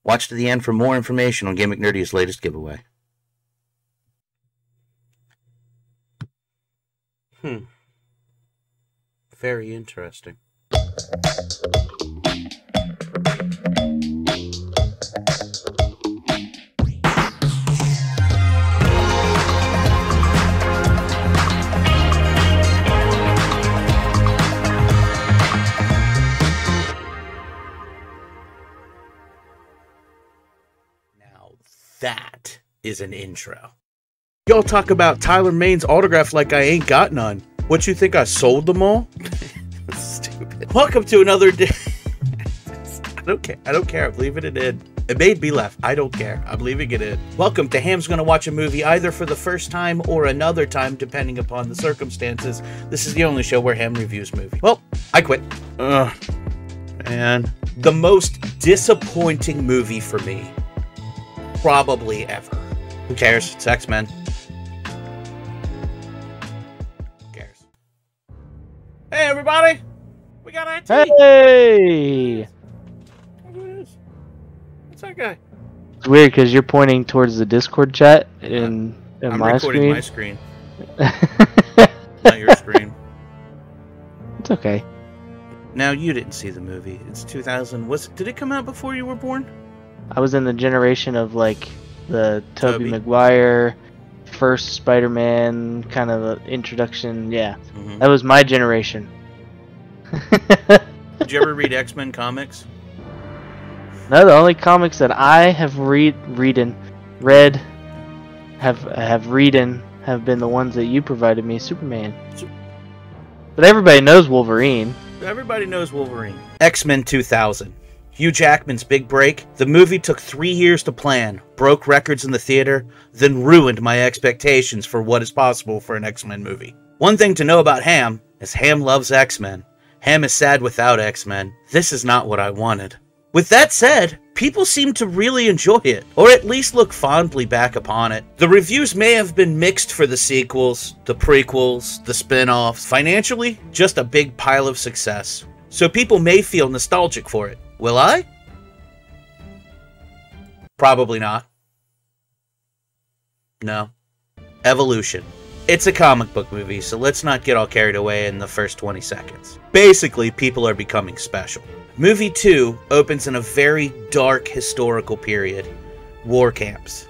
Watch to the end for more information on Gamic Nerdia's latest giveaway. Very interesting. Now that is an intro. Y'all talk about Tyler Maine's autograph like I ain't got none. What, you think I sold them all? Stupid. Welcome to another day. I don't care. I don't care. I'm leaving it in. It made me laugh. I don't care. I'm leaving it in. Welcome to Ham's Gonna Watch a Movie either for the first time or another time, depending upon the circumstances. This is the only show where Ham reviews movies. Well, I quit. And the most disappointing movie for me, probably ever. Who cares? It's X-Men. Hey everybody! We got IT! Hey! What's that guy? It's weird because you're pointing towards the Discord chat in I'm my recording screen. my screen. Not your screen. It's okay. Now, you didn't see the movie. It's 2000. Did it come out before you were born? I was in the generation of like the Tobey Toby. Maguire, first Spider-Man kind of the introduction. Yeah, Mm-hmm. that was my generation. Did you ever read X-Men comics? No, the only comics that I have read have been the ones that you provided me, Superman. But everybody knows Wolverine. Everybody knows Wolverine. X-Men 2000. Hugh Jackman's big break. The movie took 3 years to plan, broke records in the theater, then ruined my expectations for what is possible for an X-Men movie. One thing to know about Ham is Ham loves X-Men. Ham is sad without X-Men. This is not what I wanted. With that said, people seem to really enjoy it, or at least look fondly back upon it. The reviews may have been mixed for the sequels, the prequels, the spin-offs. Financially, just a big pile of success. So people may feel nostalgic for it. Will I? Probably not. No. Evolution. It's a comic book movie, so let's not get all carried away in the first 20 seconds. Basically, people are becoming special. Movie 2 opens in a very dark historical period. War camps.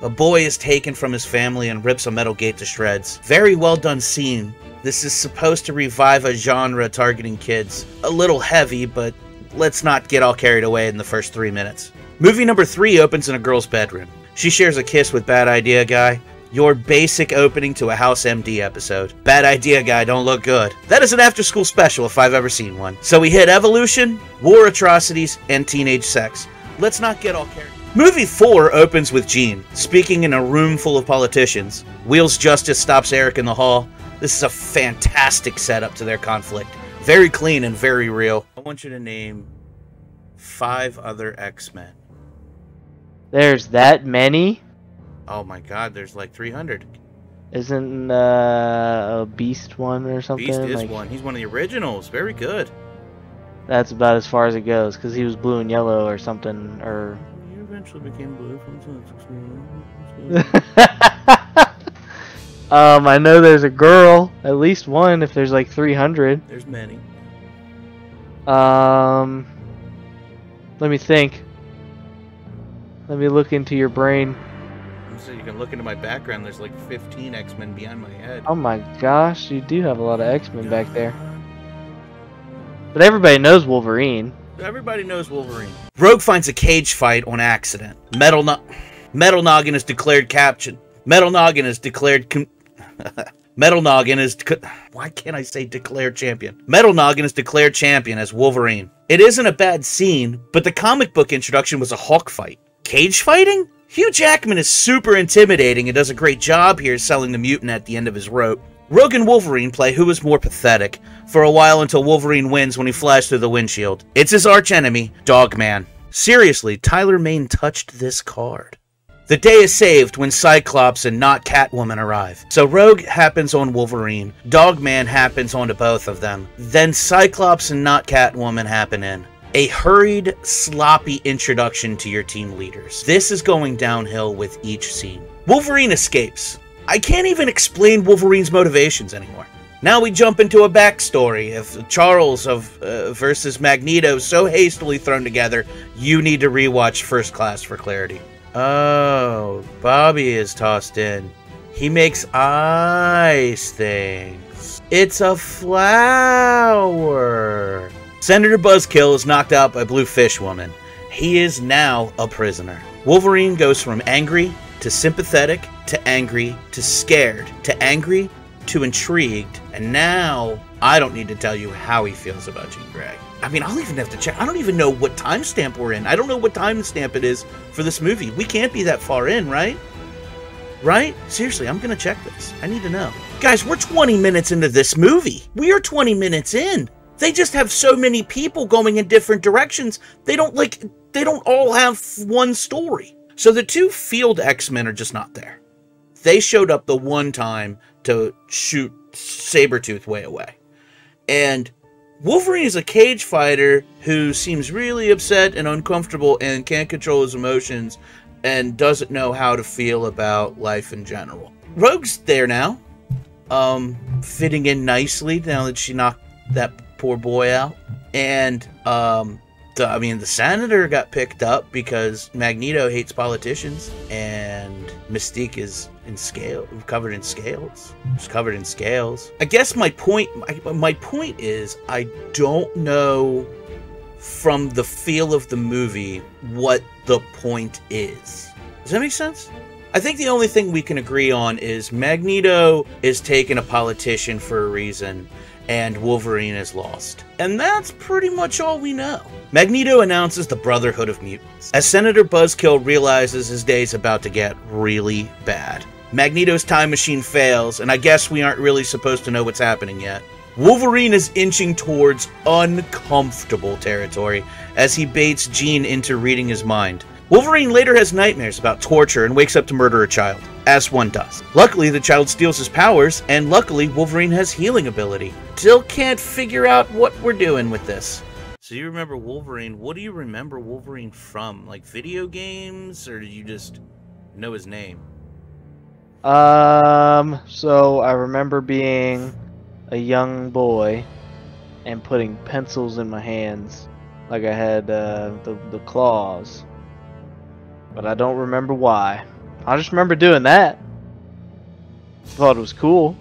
A boy is taken from his family and rips a metal gate to shreds. Very well done scene. This is supposed to revive a genre targeting kids. A little heavy, but let's not get all carried away in the first 3 minutes. Movie number 3 opens in a girl's bedroom. She shares a kiss with Bad Idea Guy. Your basic opening to a House MD episode. Bad Idea Guy don't look good. That is an after-school special if I've ever seen one. So we hit evolution, war atrocities, and teenage sex. Let's not get all carried. Movie 4 opens with Gene, speaking in a room full of politicians. Wheels Justice stops Eric in the hall. This is a fantastic setup to their conflict. Very clean and very real. I want you to name 5 other X-Men. There's that many? Oh my god, there's like 300. Isn't a Beast one or something? Beast is like, one. He's one of the originals. Very good. That's about as far as it goes, because he was blue and yellow or something, or... You eventually became blue from I know there's a girl, at least one, if there's like 300. There's many. Let me think. Let me look into your brain. So you can look into my background, there's like 15 X-Men behind my head. Oh my gosh, you do have a lot of X-Men back there. But everybody knows Wolverine. Everybody knows Wolverine. Rogue finds a cage fight on accident. Metal Noggin is declared captain. Metal Noggin is declared Metal Noggin is... Why can't I say declared champion? Metal Noggin is declared champion as Wolverine. It isn't a bad scene, but the comic book introduction was a Hawk fight. Cage fighting? Hugh Jackman is super intimidating and does a great job here selling the mutant at the end of his rope. Rogue and Wolverine play who is more pathetic, for a while until Wolverine wins when he flies through the windshield. It's his archenemy, Dogman. Seriously, Tyler Mane touched this card. The day is saved when Cyclops and not Catwoman arrive. So Rogue happens on Wolverine, Dogman happens onto both of them. Then Cyclops and not Catwoman happen in. A hurried, sloppy introduction to your team leaders. This is going downhill with each scene. Wolverine escapes. I can't even explain Wolverine's motivations anymore. Now we jump into a backstory of Charles versus Magneto, so hastily thrown together, you need to rewatch First Class for clarity. Oh, Bobby is tossed in. He makes ice things. It's a flower. Senator Buzzkill is knocked out by Blue Fish Woman. He is now a prisoner. Wolverine goes from angry to sympathetic to angry to scared to angry to intrigued, and now I don't need to tell you how he feels about Jean Grey. I mean, I'll even have to check. I don't even know what timestamp we're in. I don't know what timestamp it is for this movie. We can't be that far in, right? Right? Seriously, I'm gonna check this. I need to know. Guys, we're 20 minutes into this movie. We are 20 minutes in. They just have so many people going in different directions. They don't all have one story. So the two field X-Men are just not there. They showed up the one time to shoot Sabretooth way away. And Wolverine is a cage fighter who seems really upset and uncomfortable and can't control his emotions and doesn't know how to feel about life in general. Rogue's there now, fitting in nicely now that she knocked that poor boy out. And the senator got picked up because Magneto hates politicians, and Mystique is covered in scales. She's covered in scales. I guess my point is, I don't know from the feel of the movie what the point is. Does that make sense? I think the only thing we can agree on is Magneto is taking a politician for a reason, and Wolverine is lost. And that's pretty much all we know. Magneto announces the Brotherhood of Mutants, as Senator Buzzkill realizes his day's about to get really bad. Magneto's time machine fails, and I guess we aren't really supposed to know what's happening yet. Wolverine is inching towards uncomfortable territory as he baits Jean into reading his mind. Wolverine later has nightmares about torture and wakes up to murder a child, as one does. Luckily, the child steals his powers, and luckily, Wolverine has healing ability. Still can't figure out what we're doing with this. So you remember Wolverine. What do you remember Wolverine from? Like video games, or do you just know his name? So I remember being a young boy and putting pencils in my hands, like I had the claws. But I don't remember why. I just remember doing that. Thought it was cool.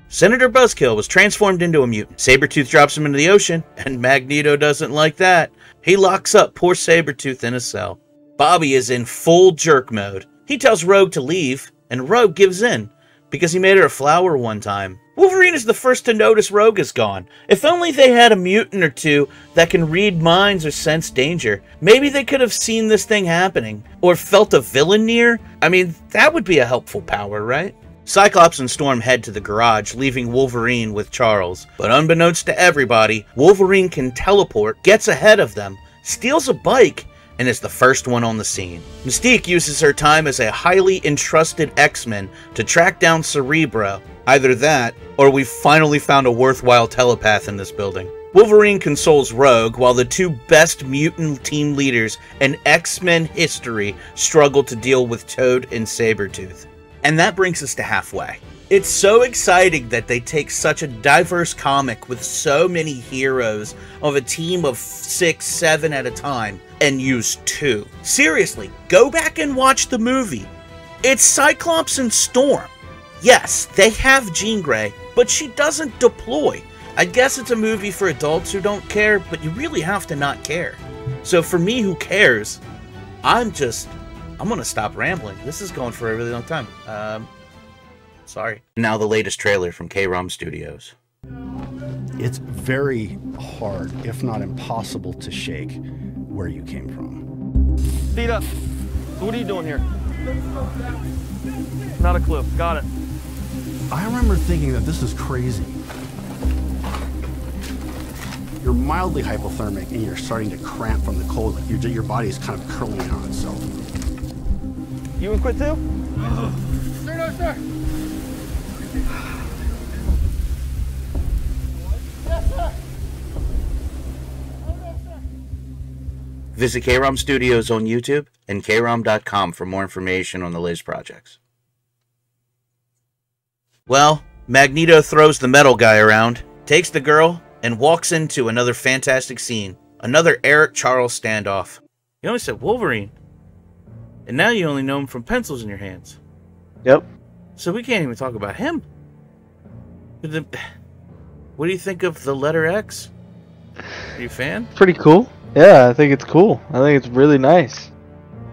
Senator Buzzkill was transformed into a mutant. Sabretooth drops him into the ocean, and Magneto doesn't like that. He locks up poor Sabretooth in a cell. Bobby is in full jerk mode. He tells Rogue to leave, and Rogue gives in, because he made her a flower one time. Wolverine is the first to notice Rogue is gone. If only they had a mutant or two that can read minds or sense danger. Maybe they could have seen this thing happening, or felt a villain near. I mean, that would be a helpful power, right? Cyclops and Storm head to the garage, leaving Wolverine with Charles. But unbeknownst to everybody, Wolverine can teleport, gets ahead of them, steals a bike, and is the first one on the scene. Mystique uses her time as a highly entrusted X-Men to track down Cerebro. Either that, or we've finally found a worthwhile telepath in this building. Wolverine consoles Rogue, while the two best mutant team leaders in X-Men history struggle to deal with Toad and Sabretooth. And that brings us to halfway. It's so exciting that they take such a diverse comic with so many heroes of a team of 6, 7 at a time and use 2. Seriously, go back and watch the movie. It's Cyclops and Storm. Yes, they have Jean Grey, but she doesn't deploy. I guess it's a movie for adults who don't care, but you really have to not care. So for me who cares, I'm gonna stop rambling. This is going for a really long time. Sorry. Now the latest trailer from K-ROM Studios. It's very hard, if not impossible, to shake where you came from. Speed up. So what are you doing here? Not a clue. Got it. I remember thinking that this is crazy. You're mildly hypothermic and you're starting to cramp from the cold. Like your body is kind of curling in on itself. You would quit too? Sir, no, sir. Yes, sir. Visit KROM Studios on YouTube and krom.com for more information on the Liz projects. Well, Magneto throws the metal guy around, takes the girl, and walks into another fantastic scene. Another Eric Charles standoff. You only said Wolverine. And now you only know him from pencils in your hands. Yep. So we can't even talk about him. What do you think of the letter X? Are you a fan? Pretty cool. Yeah, I think it's cool. I think it's really nice.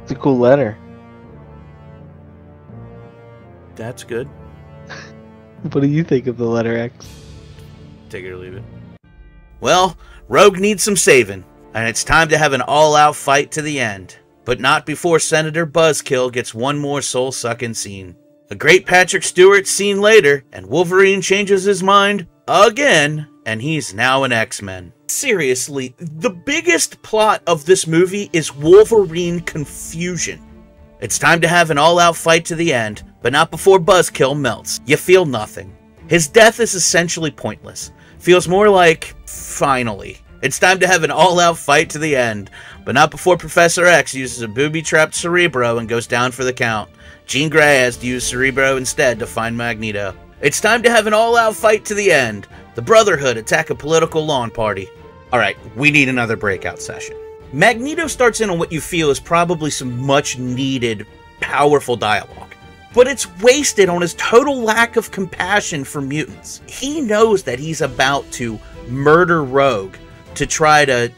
It's a cool letter. That's good. What do you think of the letter X? Take it or leave it. Well, Rogue needs some saving, and it's time to have an all-out fight to the end. But not before Senator Buzzkill gets one more soul-sucking scene. A great Patrick Stewart scene later, and Wolverine changes his mind again, and he's now an X-Men. Seriously, the biggest plot of this movie is Wolverine confusion. It's time to have an all-out fight to the end, but not before Buzzkill melts. You feel nothing. His death is essentially pointless. Feels more like, finally. It's time to have an all-out fight to the end, but not before Professor X uses a booby-trapped Cerebro and goes down for the count. Jean Grey has to use Cerebro instead to find Magneto. It's time to have an all-out fight to the end. The Brotherhood attack a political lawn party. Alright, we need another breakout session. Magneto starts in on what you feel is probably some much-needed, powerful dialogue. But it's wasted on his total lack of compassion for mutants. He knows that he's about to murder Rogue to try to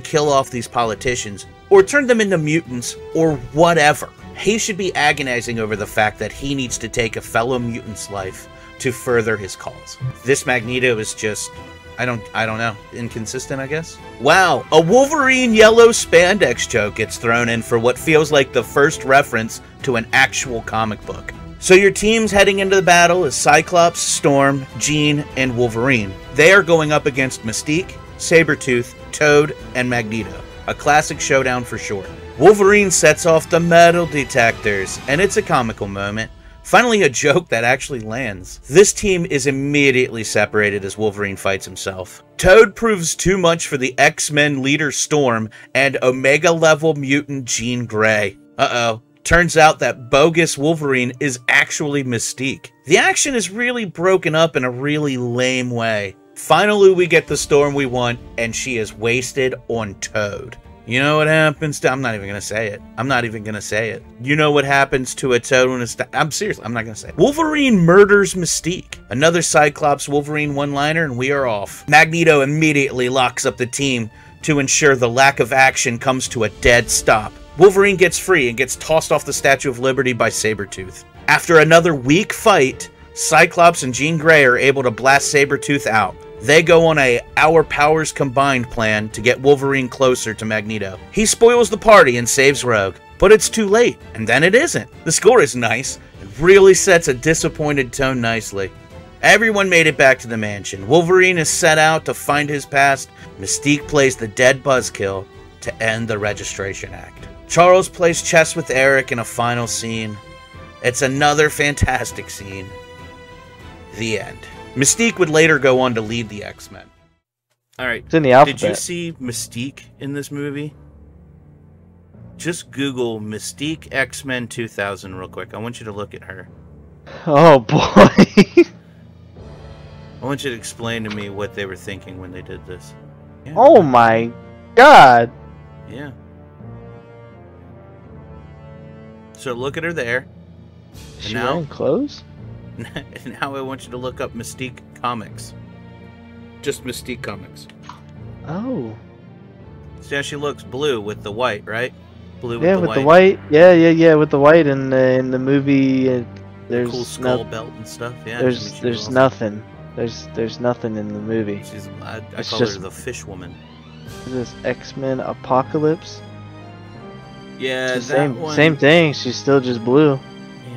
kill off these politicians, or turn them into mutants, or whatever. He should be agonizing over the fact that he needs to take a fellow mutant's life to further his cause. This Magneto is just, I don't know, inconsistent, I guess? Wow, a Wolverine yellow spandex joke gets thrown in for what feels like the first reference to an actual comic book. So your teams heading into the battle is Cyclops, Storm, Jean, and Wolverine. They are going up against Mystique, Sabretooth, Toad, and Magneto. A classic showdown for sure. Wolverine sets off the metal detectors, and it's a comical moment. Finally, a joke that actually lands. This team is immediately separated as Wolverine fights himself. Toad proves too much for the X-Men leader Storm and Omega-level mutant Jean Grey. Uh-oh. Turns out that bogus Wolverine is actually Mystique. The action is really broken up in a really lame way. Finally, we get the Storm we want, and she is wasted on Toad. You know what happens to... I'm not even going to say it. I'm not even going to say it. You know what happens to a Toad when it's... I'm serious. I'm not going to say it. Wolverine murders Mystique. Another Cyclops Wolverine one-liner, and we are off. Magneto immediately locks up the team to ensure the lack of action comes to a dead stop. Wolverine gets free and gets tossed off the Statue of Liberty by Sabretooth. After another weak fight, Cyclops and Jean Grey are able to blast Sabretooth out. They go on a our powers combined plan to get Wolverine closer to Magneto. He spoils the party and saves Rogue, but it's too late, and then it isn't. The score is nice. It really sets a disappointed tone nicely. Everyone made it back to the mansion. Wolverine is set out to find his past. Mystique plays the dead Buzzkill to end the Registration Act. Charles plays chess with Eric in a final scene. It's another fantastic scene. The end. Mystique would later go on to lead the X-Men. Alright, It's in the alphabet. did you see Mystique in this movie? Just Google Mystique X-Men 2000 real quick. I want you to look at her. Oh boy. I want you to explain to me what they were thinking when they did this. Yeah. Oh my god. Yeah. So look at her there. Is she now- wearing clothes? Now I want you to look up Mystique Comics. Just Mystique Comics. Oh. See how she looks blue with the white, right? Blue with Yeah, the with white. the white. Yeah, with the white in the movie. There's Cool skull no, belt and stuff. Yeah. there's she's there's awesome. nothing. There's nothing in the movie. She's I It's call just- her the fish woman. Is this X-Men Apocalypse? Yeah, It's the that one. same thing. She's still just blue.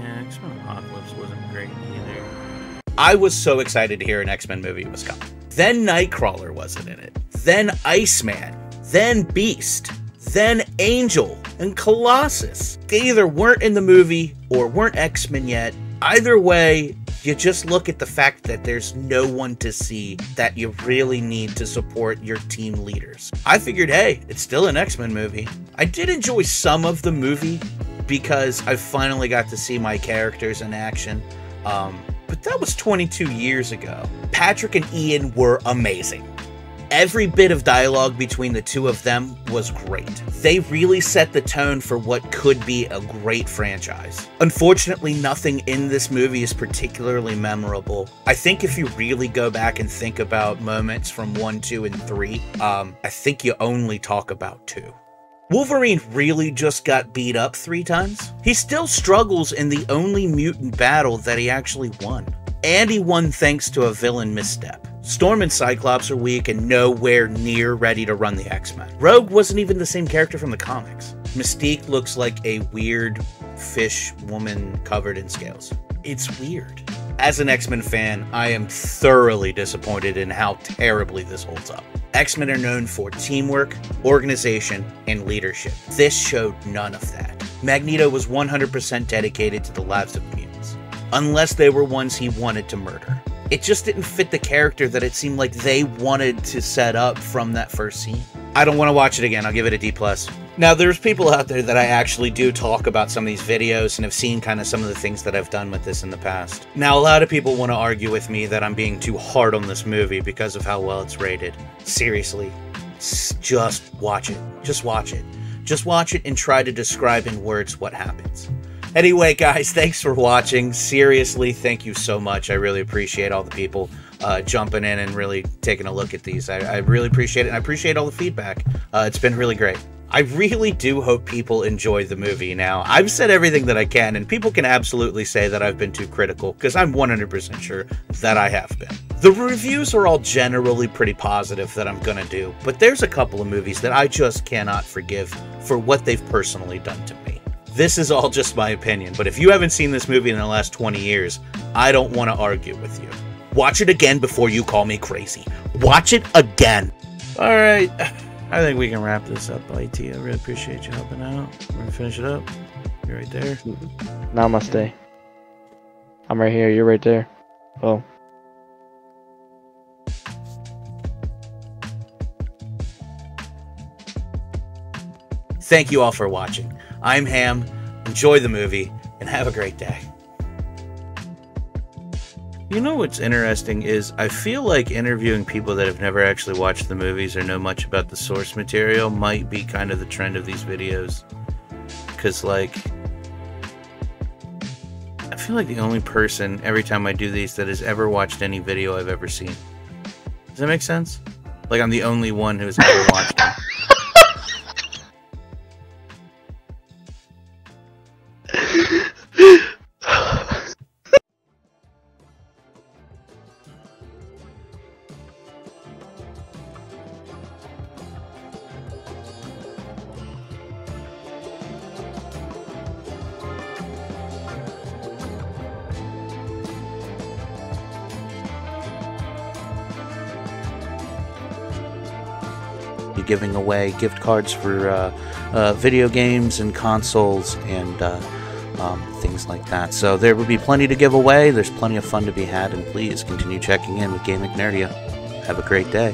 Yeah, X-Men Apocalypse wasn't great either. I was so excited to hear an X-Men movie was coming. Then Nightcrawler wasn't in it. Then Iceman. Then Beast. Then Angel and Colossus. They either weren't in the movie or weren't X-Men yet. Either way, You just look at the fact that there's no one to see that you really need to support your team leaders. I figured, hey, it's still an X-Men movie. I did enjoy some of the movie because I finally got to see my characters in action. But that was 22 years ago. Patrick and Ian were amazing. Every bit of dialogue between the two of them was great. They really set the tone for what could be a great franchise. Unfortunately, nothing in this movie is particularly memorable. I think if you really go back and think about moments from 1, 2, and 3, I think you only talk about 2. Wolverine really just got beat up 3 times. He still struggles in the only mutant battle that he actually won. And he won thanks to a villain misstep. Storm and Cyclops are weak and nowhere near ready to run the X-Men. Rogue wasn't even the same character from the comics. Mystique looks like a weird fish woman covered in scales. It's weird. As an X-Men fan, I am thoroughly disappointed in how terribly this holds up. X-Men are known for teamwork, organization, and leadership. This showed none of that. Magneto was 100% dedicated to the lives of mutants, unless they were ones he wanted to murder. It just didn't fit the character that it seemed like they wanted to set up from that first scene. I don't want to watch it again. I'll give it a D+. Now, there's people out there that I actually do talk about some of these videos and have seen kind of some of the things that I've done with this in the past. Now, a lot of people want to argue with me that I'm being too hard on this movie because of how well it's rated. Seriously, just watch it. Just watch it. Just watch it and try to describe in words what happens. Anyway, guys, thanks for watching. Seriously, thank you so much. I really appreciate all the people jumping in and really taking a look at these. I really appreciate it, and I appreciate all the feedback. It's been really great. I really do hope people enjoy the movie. Now, I've said everything that I can, and people can absolutely say that I've been too critical, because I'm 100% sure that I have been. The reviews are all generally pretty positive that I'm gonna do, but there's a couple of movies that I just cannot forgive for what they've personally done to me. This is all just my opinion, but if you haven't seen this movie in the last 20 years, I don't want to argue with you. Watch it again before you call me crazy. Watch it again. Alright, I think we can wrap this up, IT. I really appreciate you helping out. We're gonna finish it up. You're right there. Namaste. I'm right here, you're right there. Oh. Thank you all for watching. I'm Ham. Enjoy the movie, and have a great day. You know what's interesting is I feel like interviewing people that have never actually watched the movies or know much about the source material might be kind of the trend of these videos. Because, like, I feel like the only person, every time I do these, that has ever watched any video I've ever seen. Does that make sense? Like, I'm the only one who's ever watched them. Giving away gift cards for video games and consoles and things like that. So there will be plenty to give away. There's plenty of fun to be had, and please continue checking in with Gamic Nerdia. Have a great day.